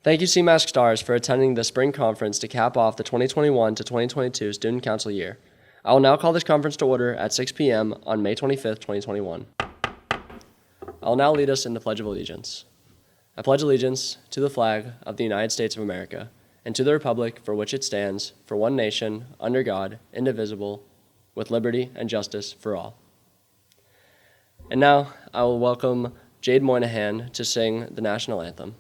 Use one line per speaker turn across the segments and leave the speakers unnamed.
Thank you, Cmask Stars, for attending the spring conference to cap off the 2021 to 2022 Student Council year. I will now call this conference to order at 6 p.m. on May 25th, 2021. I will now lead us in the Pledge of Allegiance. I pledge allegiance to the flag of the United States of America and to the republic for which it stands, for one nation, under God, indivisible, with liberty and justice for all. And now I will welcome Jade Moynihan to sing the national anthem.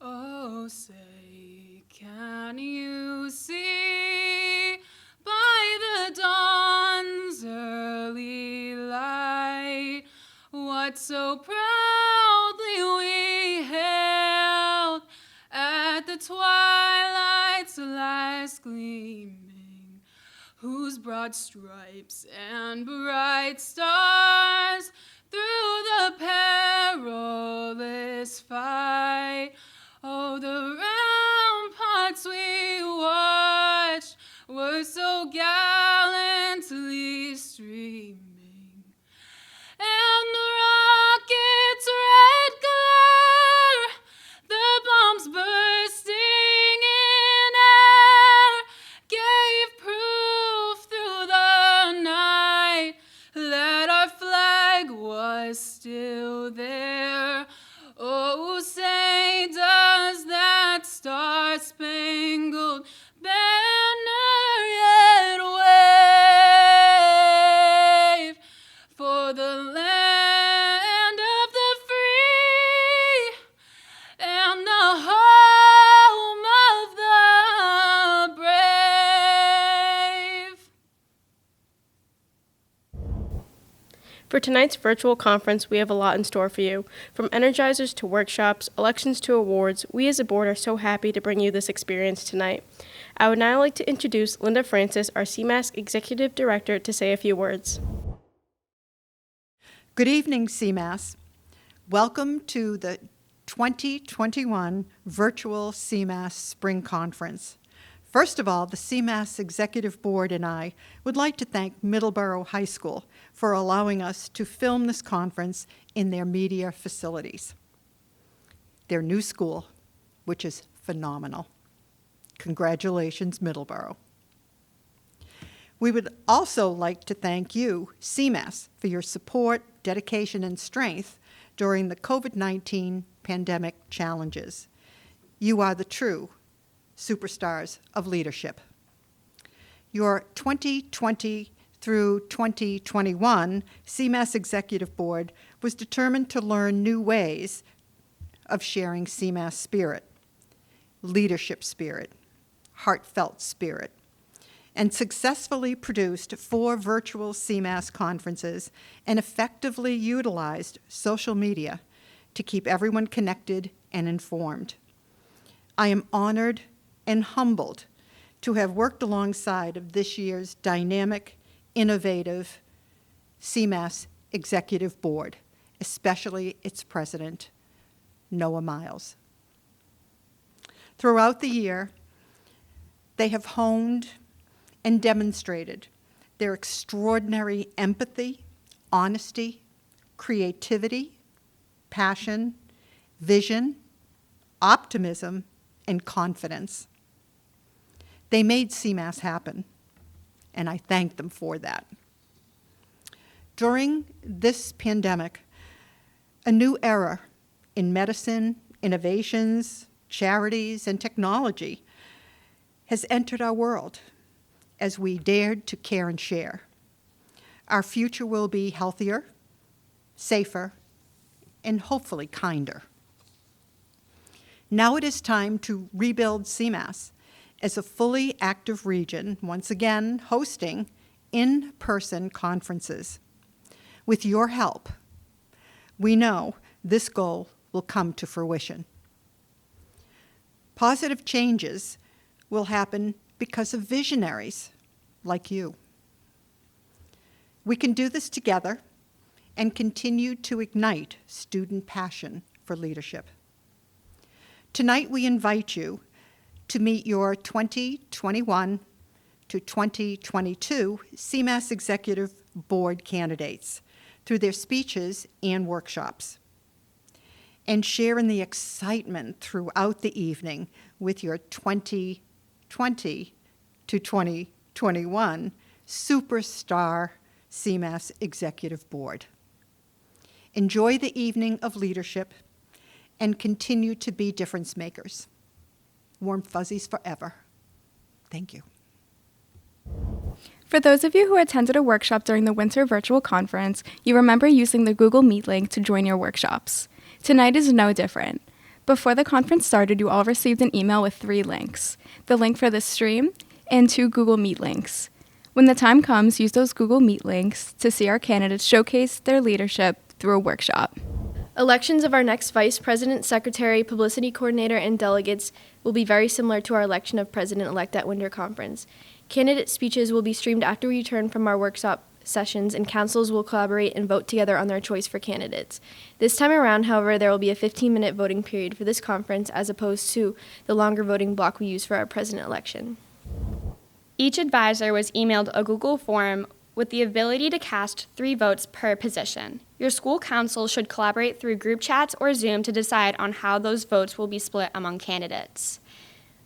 Oh, say, can you see by the dawn's early light what so proudly we hailed at the twilight's last gleaming, whose broad stripes and bright stars through the perilous fight, oh, the ramparts we watched were so gallantly streaming, and the rocket's red glare, the bombs bursting in air, gave proof through the night that our flag was still there. Oh, say, does that star-spangled banner yet wave for the land of the free and the home of the brave?
For tonight's virtual conference, we have a lot in store for you. From energizers to workshops, elections to awards, we as a board are so happy to bring you this experience tonight. I would now like to introduce Linda Francis, our Cmask Executive Director, to say a few words.
Good evening, Cmas. Welcome to the 2021 Virtual Cmas Spring Conference. First of all, the Cmas Executive Board and I would like to thank Middleborough High School for allowing us to film this conference in their media facilities. Their new school, which is phenomenal. Congratulations, Middleborough. We would also like to thank you, Cmas, for your support, dedication, and strength during the COVID-19 pandemic challenges. You are the true superstars of leadership. Your 2020 through 2021 Cmas Executive Board was determined to learn new ways of sharing Cmas spirit, leadership spirit, heartfelt spirit, and successfully produced 4 virtual Cmas conferences and effectively utilized social media to keep everyone connected and informed. I am honored and humbled to have worked alongside of this year's dynamic, innovative Cmas Executive Board, especially its president, Noah Miles. Throughout the year, they have honed and demonstrated their extraordinary empathy, honesty, creativity, passion, vision, optimism, and confidence. They made Cmas happen, and I thank them for that. During this pandemic, a new era in medicine, innovations, charities, and technology has entered our world as we dared to care and share. Our future will be healthier, safer, and hopefully kinder. Now it is time to rebuild Cmas as a fully active region, once again hosting in-person conferences. With your help, we know this goal will come to fruition. Positive changes will happen because of visionaries like you. We can do this together and continue to ignite student passion for leadership. Tonight we invite you to meet your 2021 to 2022 Cmas Executive Board candidates through their speeches and workshops. and share in the excitement throughout the evening with your 2020 to 2021 Superstar Cmas Executive Board. Enjoy the evening of leadership and continue to be difference makers. Warm fuzzies forever. Thank you.
For those of you who attended a workshop during the winter virtual conference, you remember using the Google Meet link to join your workshops. Tonight is no different. Before the conference started, you all received an email with 3 links: the link for this stream and 2 Google Meet links. When the time comes, use those Google Meet links to see our candidates showcase their leadership through a workshop.
Elections of our next vice president, secretary, publicity coordinator, and delegates will be very similar to our election of president-elect at Winter Conference. Candidate speeches will be streamed after we return from our workshop sessions, and councils will collaborate and vote together on their choice for candidates. This time around, however, there will be a 15-minute voting period for this conference as opposed to the longer voting block we use for our president election.
Each advisor was emailed a Google form with the ability to cast 3 votes per position. Your school council should collaborate through group chats or Zoom to decide on how those votes will be split among candidates.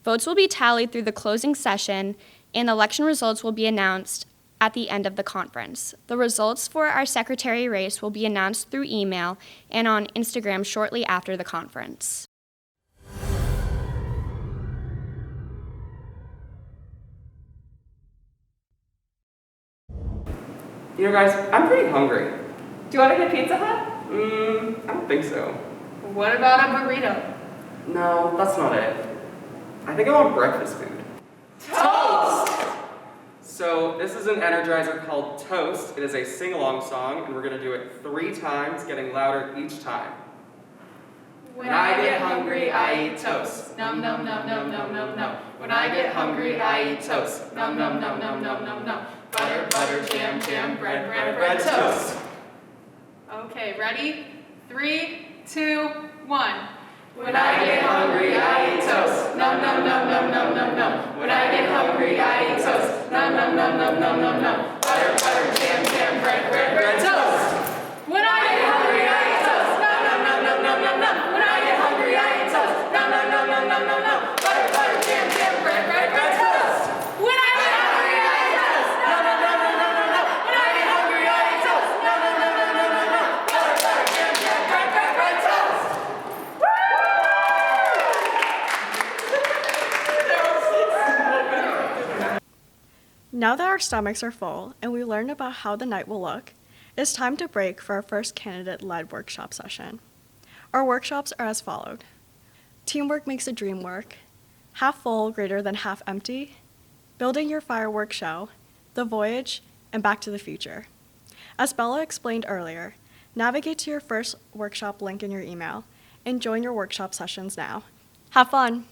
Votes will be tallied through the closing session, and election results will be announced at the end of the conference. The results for our secretary race will be announced through email and on Instagram shortly after the conference.
You know, guys, I'm pretty hungry.
Do you want to get Pizza Hut?
I don't think so.
What about a burrito?
No, that's not it. I think I want breakfast food. Toast! So this is an energizer called Toast. It is a sing-along song, and we're going to do it 3 times, getting louder each time.
When I get hungry, I eat toast. Num num num num num num num. When I get hungry, I eat toast. Num num num num num num num. Butter, butter, jam, jam, bread, bread, bread, toast. Okay, ready? 3, 2, 1. When I get hungry, I eat toast. Num num num num num num num. When I get hungry, I eat toast. Num num num num num num num. Butter, butter, jam, jam, bread, bread, bread, toast. When I get hungry, I eat toast. Num num num num num num num. When I get hungry, I eat toast. Num num num num num num num. Butter, butter, jam, jam, bread, bread, bread, toast. When I get hungry, I eat toast. Num num num num num num num. When I get hungry, I eat toast. Num num num num num num num. Butter, butter, jam, jam, bread, bread, bread, toast.
Now that our stomachs are full and we learned about how the night will look, it's time to break for our first candidate-led workshop session. Our workshops are as followed. Teamwork makes the dream work, half full greater than half empty, building your fireworks show, the voyage, and back to the future. As Bella explained earlier, navigate to your first workshop link in your email and join your workshop sessions now. Have fun!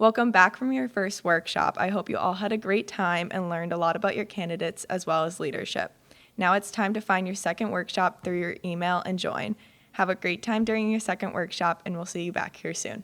Welcome back from your first workshop. I hope you all had a great time and learned a lot about your candidates as well as leadership. Now it's time to find your second workshop through your email and join. Have a great time during your second workshop, and we'll see you back here soon.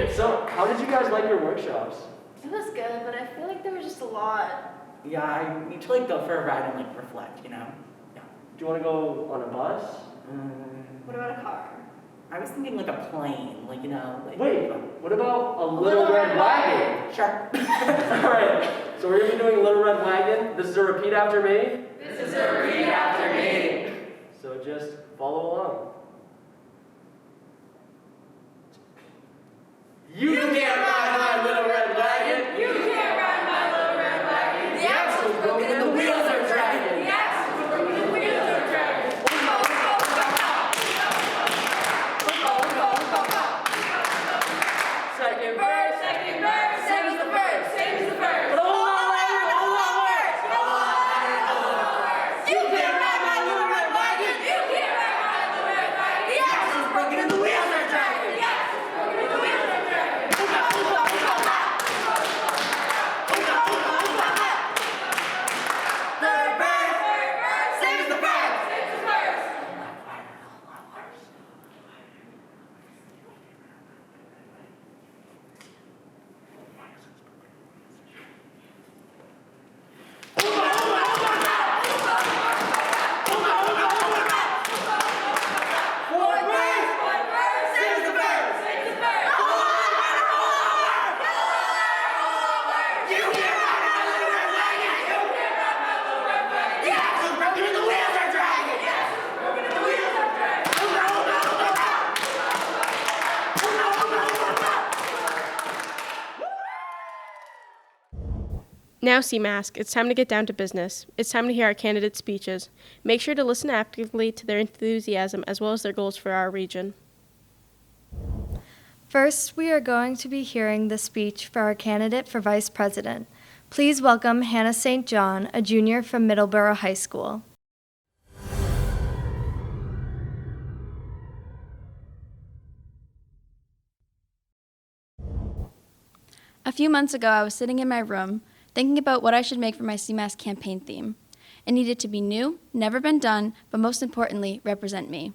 So, how did you guys like your workshops?
It was good, but I feel like there was just a lot.
Yeah, I need to like go for a ride and like reflect, you know? Yeah.
Do you want to go on a bus?
What about a car?
I was thinking like a plane, like, you know, like.
Wait, what about a Little Red Wagon?
Sure.
Alright, so we're going to be doing Little Red Wagon. This is a repeat after me.
This is a repeat after me.
So just follow along. You can't ride my Little Red Wagon.
You can't ride my little red wagon. The axle's broken and the wheels are dragging. The axle's broken and the wheels are dragging.
Second verse.
Second verse, same as the first, same as the first.
But hold on, words.
You can't ride my little red wagon. You can't ride my little red wagon. The axle's broken and the wheels are dragging. The axle's broken and the wheels are dragging. Third verse, same as the first, same as the first. Fourth verse, same as the first, same as the first. You can't ride my little red wagon. You can't ride my little red wagon. The axle's broken and the wheels are dragging. The axle's broken and the wheels are dragging.
Now, Cmask, it's time to get down to business. It's time to hear our candidates' speeches. Make sure to listen actively to their enthusiasm as well as their goals for our region.
First, we are going to be hearing the speech for our candidate for Vice President. Please welcome Hannah St. John, a junior from Middleborough High School.
A few months ago, I was sitting in my room thinking about what I should make for my Cmask campaign theme. It needed to be new, never been done, but most importantly, represent me.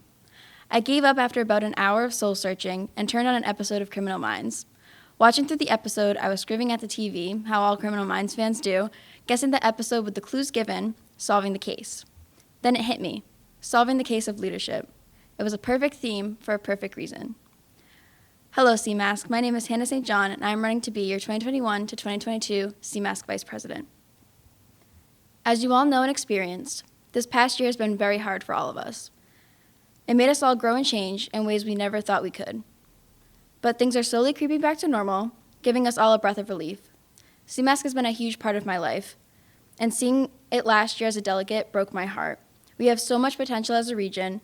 I gave up after about an hour of soul searching and turned on an episode of Criminal Minds. Watching through the episode, I was scribbling at the TV, how all Criminal Minds fans do, guessing the episode with the clues given, solving the case. Then it hit me, solving the case of leadership. It was a perfect theme for a perfect reason. Hello, Cmask. My name is Hannah St. John, and I'm running to be your 2021 to 2022 Cmask Vice President. As you all know and experienced, this past year has been very hard for all of us. It made us all grow and change in ways we never thought we could. But things are slowly creeping back to normal, giving us all a breath of relief. Cmask has been a huge part of my life, and seeing it last year as a delegate broke my heart. We have so much potential as a region,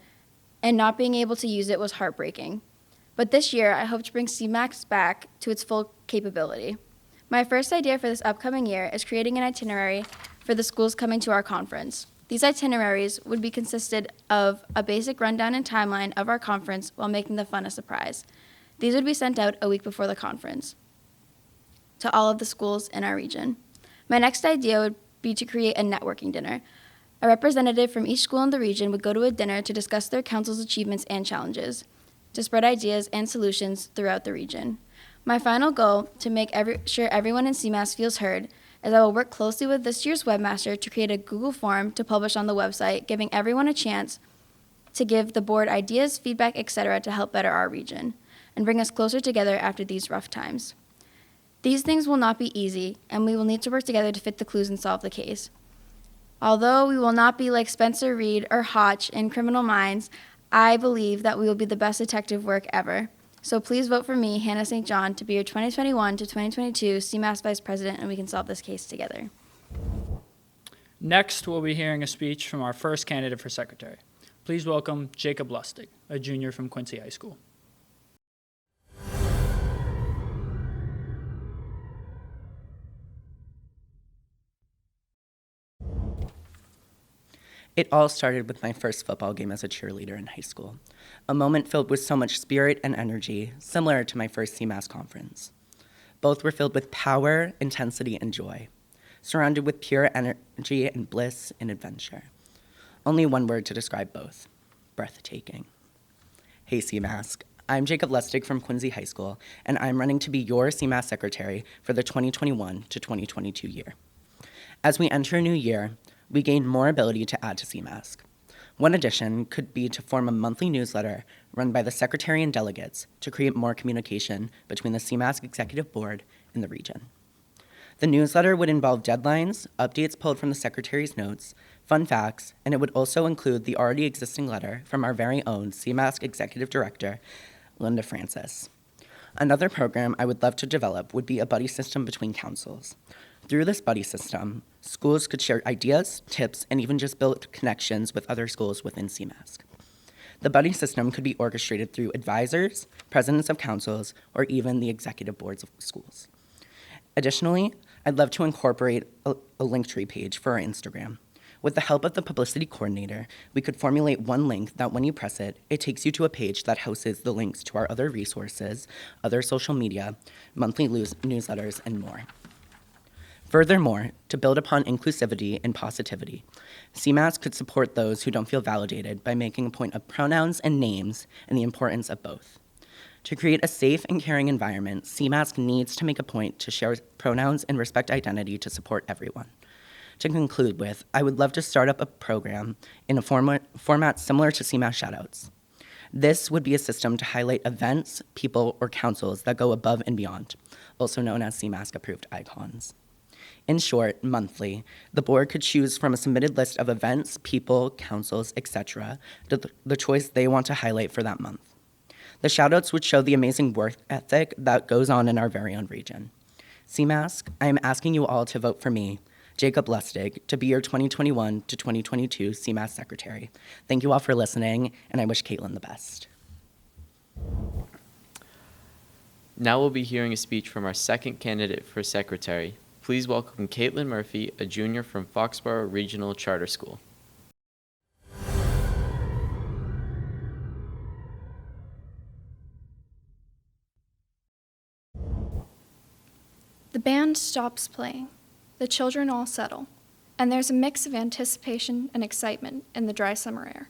and not being able to use it was heartbreaking. But this year, I hope to bring Cmask back to its full capability. My first idea for this upcoming year is creating an itinerary for the schools coming to our conference. These itineraries would be consisted of a basic rundown and timeline of our conference while making the fun a surprise. These would be sent out a week before the conference to all of the schools in our region. My next idea would be to create a networking dinner. A representative from each school in the region would go to a dinner to discuss their council's achievements and challenges, to spread ideas and solutions throughout the region. My final goal, to make sure everyone in Cmas feels heard, is I will work closely with this year's webmaster to create a Google form to publish on the website, giving everyone a chance to give the board ideas, feedback, etc. to help better our region and bring us closer together after these rough times. These things will not be easy, and we will need to work together to fit the clues and solve the case. Although we will not be like Spencer Reed or Hotch in Criminal Minds, I believe that we will be the best detective work ever. So please vote for me, Hannah St. John, to be your 2021 to 2022 Cmas Vice President, and we can solve this case together.
Next, we'll be hearing a speech from our first candidate for secretary. Please welcome Jacob Lestig, a junior from Quincy High School.
It all started with my first football game as a cheerleader in high school, a moment filled with so much spirit and energy, similar to my first CMAS conference. Both were filled with power, intensity, and joy, surrounded with pure energy and bliss and adventure. Only one word to describe both: breathtaking. Hey CMAS, I'm Jacob Lestig from Quincy High School, and I'm running to be your Cmas secretary for the 2021 to 2022 year. As we enter a new year, we gain more ability to add to Cmask. One addition could be to form a monthly newsletter run by the secretary and delegates to create more communication between the Cmask Executive Board and the region. The newsletter would involve deadlines, updates pulled from the secretary's notes, fun facts, and it would also include the already existing letter from our very own Cmask Executive Director, Linda Francis. Another program I would love to develop would be a buddy system between councils. Through this buddy system, schools could share ideas, tips, and even just build connections with other schools within Cmask. The buddy system could be orchestrated through advisors, presidents of councils, or even the executive boards of schools. Additionally, I'd love to incorporate a Linktree page for our Instagram. With the help of the publicity coordinator, we could formulate one link that when you press it, it takes you to a page that hosts the links to our other resources, other social media, monthly newsletters, and more. Furthermore, to build upon inclusivity and positivity, Cmas could support those who don't feel validated by making a point of pronouns and names and the importance of both. To create a safe and caring environment, Cmask needs to make a point to share pronouns and respect identity to support everyone. To conclude with, I would love to start up a program in a format similar to Cmas Shoutouts. This would be a system to highlight events, people, or councils that go above and beyond, also known as Cmask approved icons. In short, monthly, the board could choose from a submitted list of events, people, councils, etc., the choice they want to highlight for that month. The shoutouts would show the amazing work ethic that goes on in our very own region. Cmask, I am asking you all to vote for me, Jacob Lestig, to be your 2021 to 2022 Cmas secretary. Thank you all for listening, and I wish Caitlin the best.
Now we'll be hearing a speech from our second candidate for secretary. Please welcome Caitlin Murphy, a junior from Foxborough Regional Charter School.
The band stops playing. The children all settle, and there's a mix of anticipation and excitement in the dry summer air.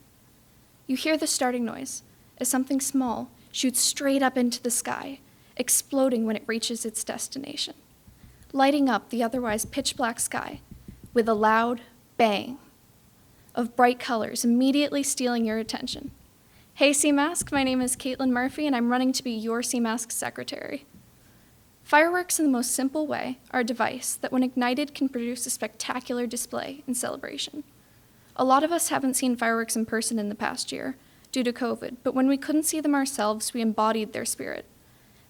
You hear the starting noise as something small shoots straight up into the sky, exploding when it reaches its destination, lighting up the otherwise pitch-black sky with a loud bang of bright colors immediately stealing your attention. Hey Cmask, my name is Caitlin Murphy, and I'm running to be your Cmask secretary. Fireworks in the most simple way are a device that when ignited can produce a spectacular display and celebration. A lot of us haven't seen fireworks in person in the past year due to COVID, but when we couldn't see them ourselves, we embodied their spirit.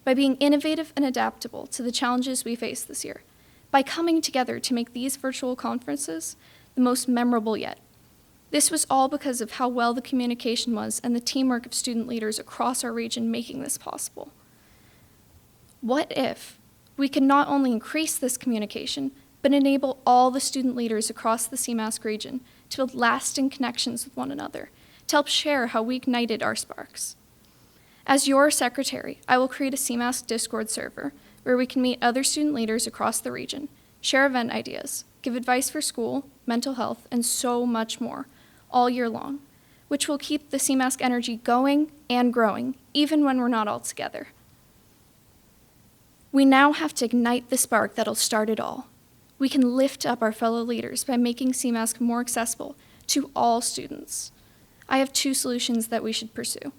By being innovative and adaptable to the challenges we face this year, by coming together to make these virtual conferences the most memorable yet. This was all because of how well the communication was and the teamwork of student leaders across our region making this possible. What if we could not only increase this communication, but enable all the student leaders across the Cmask region to build lasting connections with one another, to help share how we ignited our sparks? As your secretary, I will create a Cmask Discord server where we can meet other student leaders across the region, share event ideas, give advice for school, mental health, and so much more all year long, which will keep the Cmask energy going and growing, even when we're not all together. We now have to ignite the spark that'll start it all. We can lift up our fellow leaders by making Cmask more accessible to all students. I have 2 solutions that we should pursue.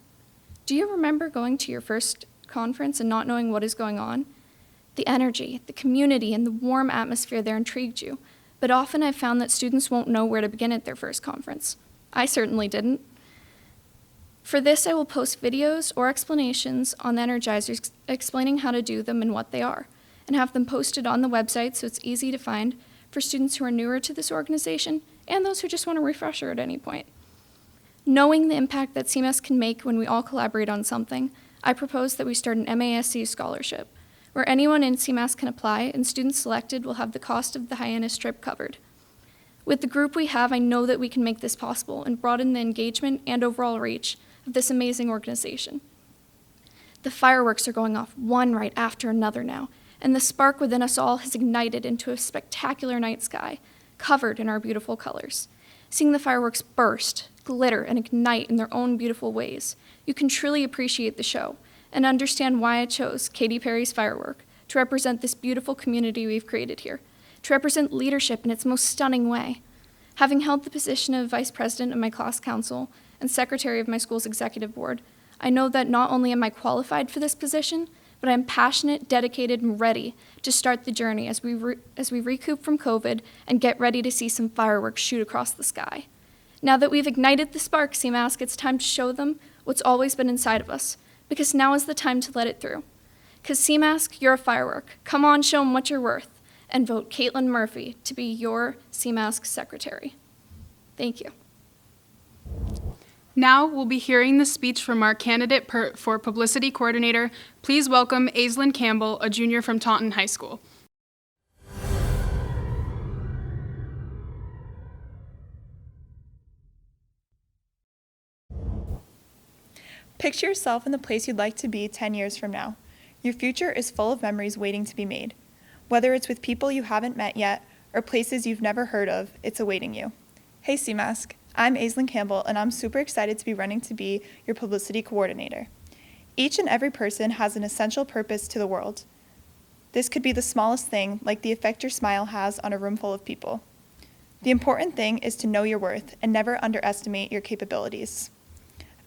Do you remember going to your first conference and not knowing what is going on? The energy, the community, and the warm atmosphere there intrigued you, but often I've found that students won't know where to begin at their first conference. I certainly didn't. For this, I will post videos or explanations on the Energizers explaining how to do them and what they are, and have them posted on the website so it's easy to find for students who are newer to this organization and those who just want a refresher at any point. Knowing the impact that CMS can make when we all collaborate on something, I propose that we start an MASC scholarship, where anyone in CMAS can apply and students selected will have the cost of the Hyannis trip covered. With the group we have, I know that we can make this possible and broaden the engagement and overall reach of this amazing organization. The fireworks are going off one right after another now, and the spark within us all has ignited into a spectacular night sky, covered in our beautiful colors. seeing the fireworks burst, glitter, and ignite in their own beautiful ways. You can truly appreciate the show and understand why I chose Katy Perry's firework to represent this beautiful community we've created here, to represent leadership in its most stunning way. Having held the position of vice president of my class council and secretary of my school's executive board, I know that not only am I qualified for this position, but I am passionate, dedicated, and ready to start the journey as we recoup from COVID and get ready to see some fireworks shoot across the sky. Now that we've ignited the spark, Cmask, it's time to show them what's always been inside of us, because now is the time to let it through. Because Cmask, you're a firework. Come on, show them what you're worth, and vote Caitlin Murphy to be your Cmask secretary. Thank you.
Now we'll be hearing the speech from our candidate for publicity coordinator. Please welcome Aislinn Campbell, a junior from Taunton High School.
Picture yourself in the place you'd like to be 10 years from now. Your future is full of memories waiting to be made. Whether it's with people you haven't met yet or places you've never heard of, it's awaiting you. Hey Cmask, I'm Aislinn Campbell, and I'm super excited to be running to be your publicity coordinator. Each and every person has an essential purpose to the world. This could be the smallest thing, like the effect your smile has on a room full of people. The important thing is to know your worth and never underestimate your capabilities.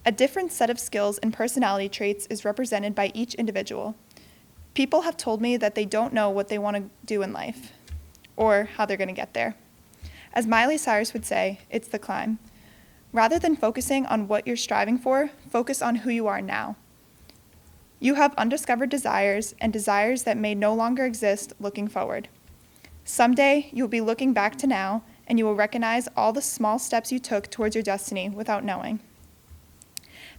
A different set of skills and personality traits is represented by each individual. People have told me that they don't know what they want to do in life, or how they're going to get there. As Miley Cyrus would say, it's the climb. Rather than focusing on what you're striving for, focus on who you are now. You have undiscovered desires and desires that may no longer exist looking forward. Someday, you'll be looking back to now, and you will recognize all the small steps you took towards your destiny without knowing.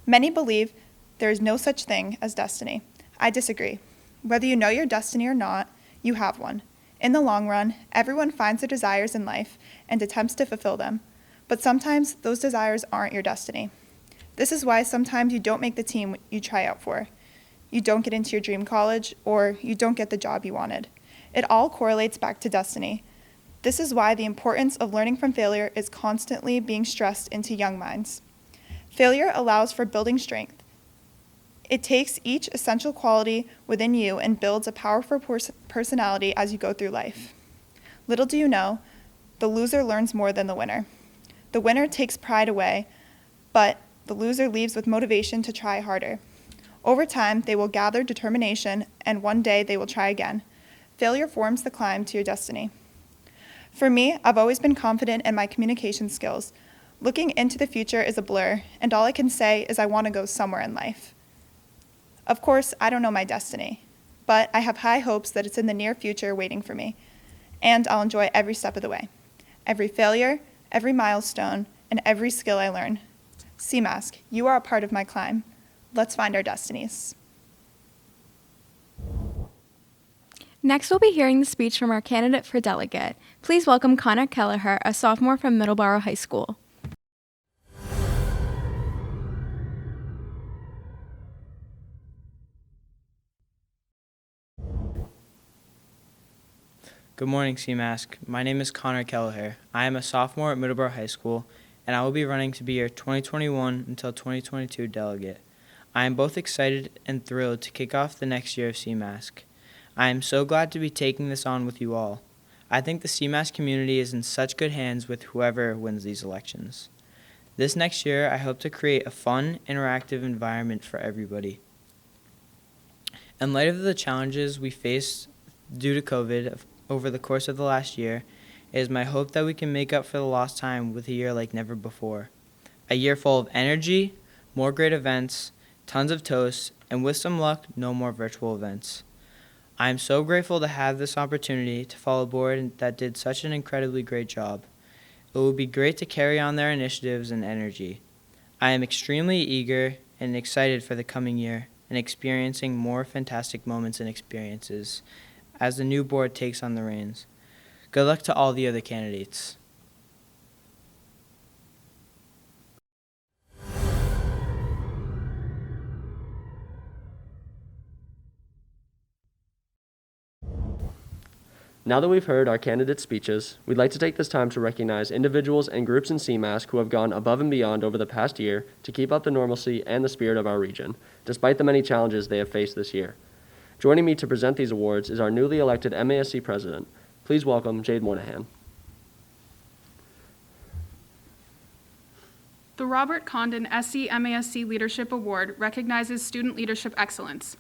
Many believe there is no such thing as destiny. I disagree. Whether you know your destiny or not, you have one. In the long run, everyone finds their desires in life and attempts to fulfill them, but sometimes those desires aren't your destiny. This is why sometimes you don't make the team you try out for. You don't get into your dream college, or you don't get the job you wanted. It all correlates back to destiny. This is why the importance of learning from failure is constantly being stressed into young minds. Failure allows for building strength. It takes each essential quality within you and builds a powerful personality as you go through life. Little do you know, the loser learns more than the winner. The winner takes pride away, but the loser leaves with motivation to try harder. Over time, they will gather determination, and one day they will try again. Failure forms the climb to your destiny. For me, I've always been confident in my communication skills. Looking into the future is a blur, and all I can say is I want to go somewhere in life. Of course, I don't know my destiny, but I have high hopes that it's in the near future waiting for me, and I'll enjoy every step of the way. Every failure, every milestone, and every skill I learn. Cmask, you are a part of my climb. Let's find our destinies.
Next, we'll be hearing the speech from our candidate for delegate. Please welcome Connor Kelleher, a sophomore from Middleborough High School.
Good morning, Cmask. My name is Connor Kelleher. I am a sophomore at Middleborough High School, and I will be running to be your 2021 until 2022 delegate. I am both excited and thrilled to kick off the next year of Cmask. I am so glad to be taking this on with you all. I think the Cmask community is in such good hands with whoever wins these elections. This next year, I hope to create a fun, interactive environment for everybody. In light of the challenges we faced due to COVID over the course of the last year, it is my hope that we can make up for the lost time with a year like never before. A year full of energy, more great events, tons of toasts, and with some luck, no more virtual events. I am so grateful to have this opportunity to follow a board that did such an incredibly great job. It will be great to carry on their initiatives and energy. I am extremely eager and excited for the coming year and experiencing more fantastic moments and experiences as the new board takes on the reins. Good luck to all the other candidates.
Now that we've heard our candidate speeches, we'd like to take this time to recognize individuals and groups in Cmask who have gone above and beyond over the past year to keep up the normalcy and the spirit of our region, despite the many challenges they have faced this year. Joining me to present these awards is our newly elected MASC president. Please welcome Jade Moynihan.
The Robert Condon SEMASC Leadership Award recognizes student leadership excellence.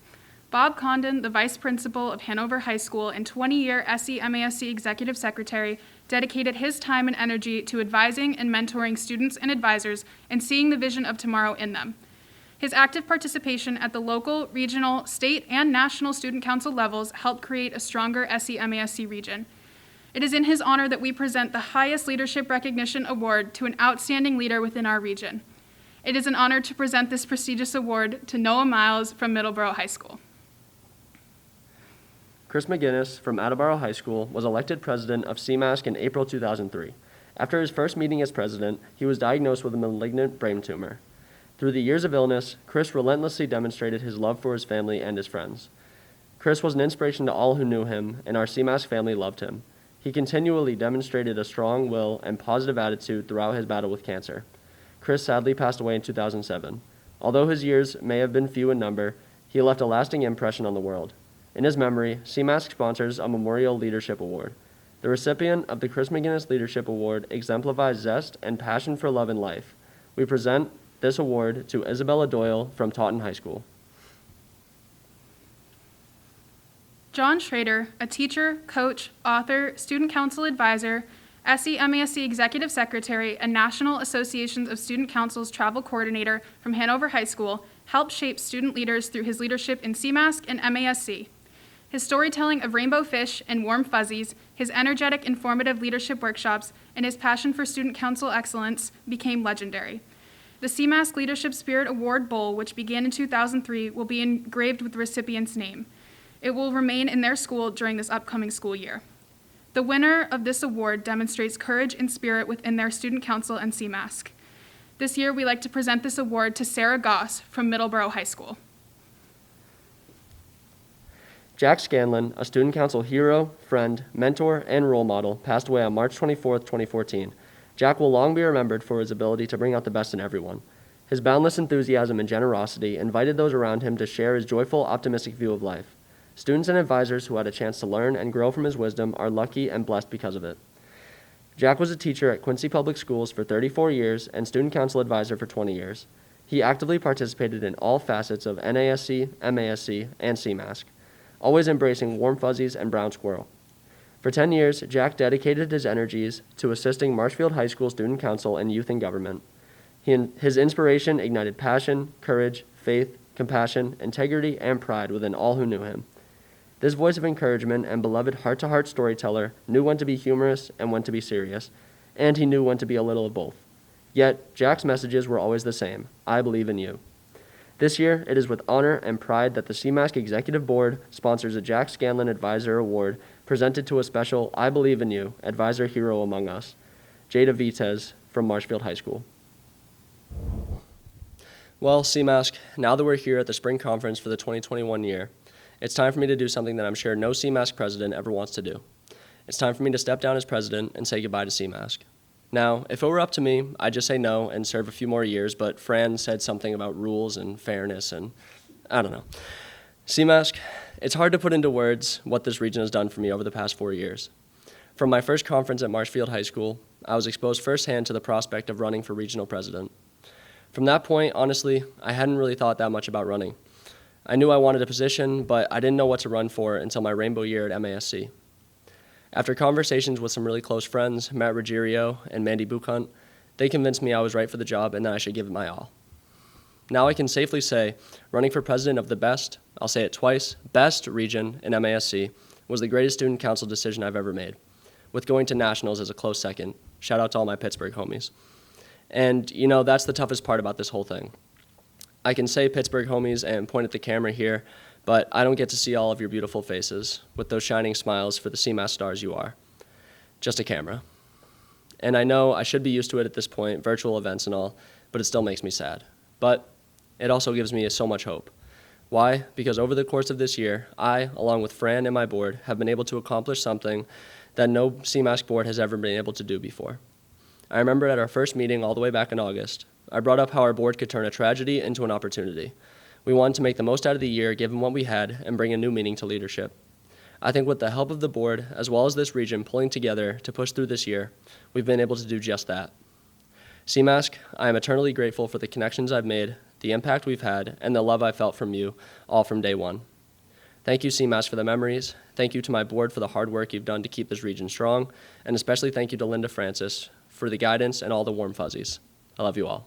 Bob Condon, the vice principal of Hanover High School and 20-year SEMASC executive secretary, dedicated his time and energy to advising and mentoring students and advisors and seeing the vision of tomorrow in them. His active participation at the local, regional, state, and national student council levels helped create a stronger SEMASC region. It is in his honor that we present the highest leadership recognition award to an outstanding leader within our region. It is an honor to present this prestigious award to Noah Miles from Middleborough High School.
Chris McGinnis from Attleboro High School was elected president of Cmask in April 2003. After his first meeting as president, he was diagnosed with a malignant brain tumor. Through the years of illness, Chris relentlessly demonstrated his love for his family and his friends. Chris was an inspiration to all who knew him, and our Cmask family loved him. He continually demonstrated a strong will and positive attitude throughout his battle with cancer. Chris sadly passed away in 2007. Although his years may have been few in number, he left a lasting impression on the world. In his memory, Cmask sponsors a Memorial Leadership Award. The recipient of the Chris McGinnis Leadership Award exemplifies zest and passion for love and life. We present this award to Isabella Doyle from Taunton High School.
John Schrader, a teacher, coach, author, student council advisor, SEMASC executive secretary, and National Associations of Student Councils travel coordinator from Hanover High School, helped shape student leaders through his leadership in Cmask and MASC. His storytelling of rainbow fish and warm fuzzies, his energetic, informative leadership workshops, and his passion for student council excellence became legendary. The Cmask Leadership Spirit Award Bowl, which began in 2003, will be engraved with the recipient's name. It will remain in their school during this upcoming school year. The winner of this award demonstrates courage and spirit within their student council and Cmask. This year, we like to present this award to Sarah Goss from Middleborough High School.
Jack Scanlon, a student council hero, friend, mentor, and role model, passed away on March 24, 2014. Jack will long be remembered for his ability to bring out the best in everyone. His boundless enthusiasm and generosity invited those around him to share his joyful, optimistic view of life. Students and advisors who had a chance to learn and grow from his wisdom are lucky and blessed because of it. Jack was a teacher at Quincy Public Schools for 34 years and student council advisor for 20 years. He actively participated in all facets of NASC, MASC, and Cmask, always embracing warm fuzzies and brown squirrel. For 10 years, Jack dedicated his energies to assisting Marshfield High School Student Council and youth in government. His inspiration ignited passion, courage, faith, compassion, integrity, and pride within all who knew him. This voice of encouragement and beloved heart-to-heart storyteller knew when to be humorous and when to be serious, and he knew when to be a little of both. Yet, Jack's messages were always the same: I believe in you. This year, it is with honor and pride that the Cmask Executive Board sponsors a Jack Scanlon Advisor Award presented to a special I Believe in You Advisor Hero among us, Jade Vitez from Marshfield High School. Well, Cmask, now that we're here at the spring conference for the 2021 year, it's time for me to do something that I'm sure no Cmask president ever wants to do. It's time for me to step down as president and say goodbye to Cmask. Now, if it were up to me, I'd just say no and serve a few more years, but Fran said something about rules and fairness and I don't know. Cmask, it's hard to put into words what this region has done for me over the past 4 years. From my first conference at Marshfield High School, I was exposed firsthand to the prospect of running for regional president. From that point, honestly, I hadn't really thought that much about running. I knew I wanted a position, but I didn't know what to run for until my rainbow year at MASC. After conversations with some really close friends, Matt Ruggiero and Mandy Buchhunt, they convinced me I was right for the job and that I should give it my all. Now I can safely say running for president of the best, I'll say it twice, best region in MASC was the greatest student council decision I've ever made, with going to nationals as a close second. Shout out to all my Pittsburgh homies. And, you know, that's the toughest part about this whole thing. I can say Pittsburgh homies and point at the camera here, but I don't get to see all of your beautiful faces with those shining smiles for the Cmas stars you are. Just a camera. And I know I should be used to it at this point, virtual events and all, but it still makes me sad. But it also gives me so much hope. Why? Because over the course of this year, I, along with Fran and my board, have been able to accomplish something that no Cmask board has ever been able to do before. I remember at our first meeting all the way back in August, I brought up how our board could turn a tragedy into an opportunity. We wanted to make the most out of the year given what we had and bring a new meaning to leadership. I think with the help of the board, as well as this region pulling together to push through this year, we've been able to do just that. Cmask, I am eternally grateful for the connections I've made, the impact we've had, and the love I felt from you all from day one. Thank you, Cmask, for the memories. Thank you to my board for the hard work you've done to keep this region strong, and especially thank you to Linda Francis for the guidance and all the warm fuzzies. I love you all.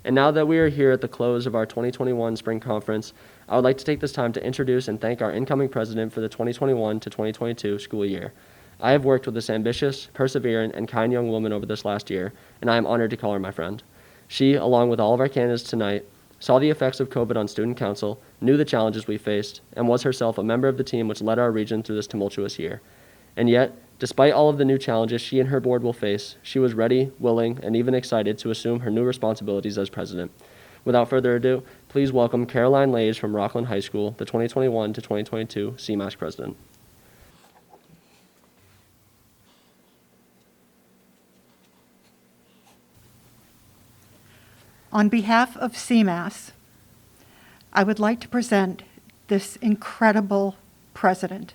And now that we are here at the close of our 2021 Spring Conference, I would like to take this time to introduce and thank our incoming president for the 2021 to 2022 school year. I have worked with this ambitious, perseverant, and kind young woman over this last year, and I am honored to call her my friend. She, along with all of our candidates tonight, saw the effects of COVID on student council, knew the challenges we faced, and was herself a member of the team which led our region through this tumultuous year. And yet, despite all of the new challenges she and her board will face, she was ready, willing, and even excited to assume her new responsibilities as president. Without further ado, please welcome Caroline Lays from Rocklin High School, the 2021 to 2022 Cmask president.
On behalf of Cmas, I would like to present this incredible president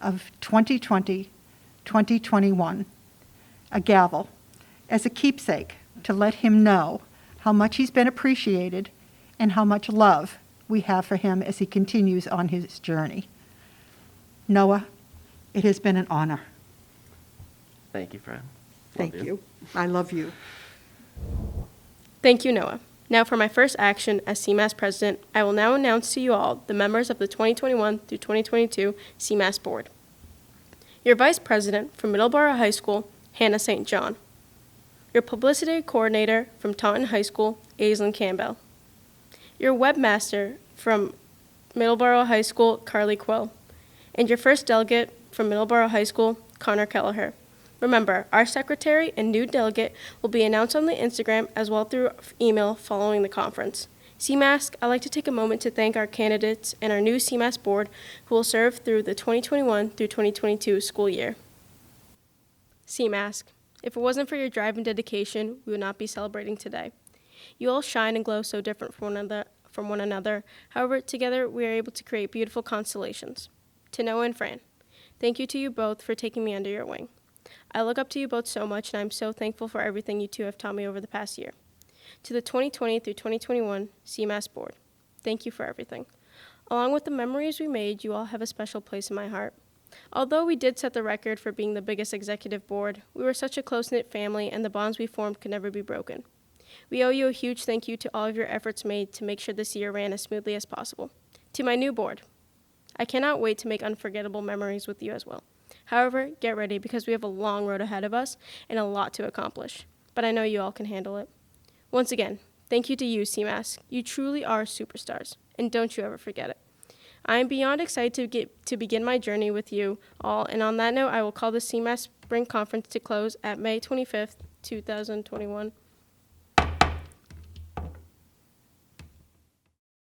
of 2020-2021 a gavel as a keepsake to let him know how much he's been appreciated and how much love we have for him as he continues on his journey. Noah, it has been an honor.
Thank you, Fran.
Thank you. I love you.
Thank you, Noah. Now for my first action as CMAS president, I will now announce to you all the members of the 2021 through 2022 CMAS board. Your vice president from Middleborough High School, Hannah St. John. Your publicity coordinator from Taunton High School, Aislinn Campbell. Your webmaster from Middleborough High School, Carly Quill. And your first delegate from Middleborough High School, Connor Kelleher. Remember, our secretary and new delegate will be announced on the Instagram as well through email following the conference. Cmask, I'd like to take a moment to thank our candidates and our new Cmask board who will serve through the 2021 through 2022 school year. Cmask, if it wasn't for your drive and dedication, we would not be celebrating today. You all shine and glow so different from one another. However, together we are able to create beautiful constellations. To Noah and Fran, thank you to you both for taking me under your wing. I look up to you both so much, and I'm so thankful for everything you two have taught me over the past year. To the 2020 through 2021 CMAS board, thank you for everything. Along with the memories we made, you all have a special place in my heart. Although we did set the record for being the biggest executive board, we were such a close-knit family, and the bonds we formed could never be broken. We owe you a huge thank you to all of your efforts made to make sure this year ran as smoothly as possible. To my new board, I cannot wait to make unforgettable memories with you as well. However, get ready because we have a long road ahead of us and a lot to accomplish. But I know you all can handle it. Once again, thank you to you, CMAS. You truly are superstars, and don't you ever forget it. I am beyond excited to begin my journey with you all, and on that note, I will call the CMAS Spring Conference to close at May 25th, 2021.